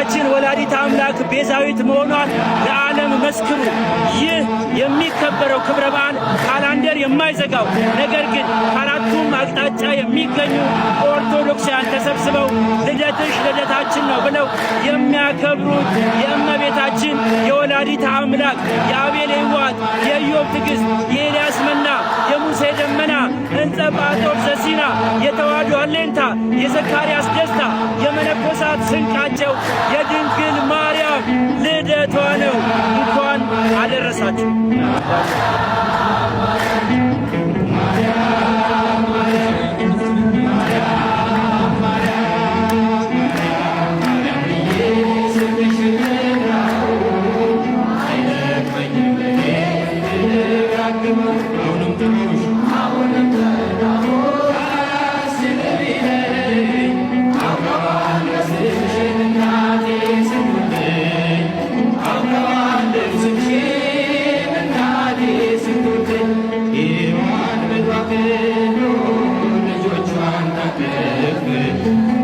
እመቤታችን ወላዲተ አምላክ ቤዛዊት መሆኗን ለዓለም መስክሩ። ይህ የሚከበረው ክብረ በዓል ካላንደር የማይዘጋው ነገር ግን ከአራቱም አቅጣጫ የሚገኙ ኦርቶዶክሳውያን ተሰብስበው ልደትሽ ልደታችን ነው ብለው የሚያከብሩት የእመቤታችን የወላዲተ አምላክ የአቤል ሕይወት፣ የኢዮብ ትዕግሥት፣ የኤልያስ መና፣ የሙሴ ደመና፣ እንጸባጦር ዘሲና፣ የተዋሕዶ አለኝታ፣ የዘካርያስ ደስታ፣ የመነኮሳት ስንቃቸው የድንግል ማርያም ልደቷ ነው። እንኳን አደረሳችሁ። ልጆቿን ታቅፍ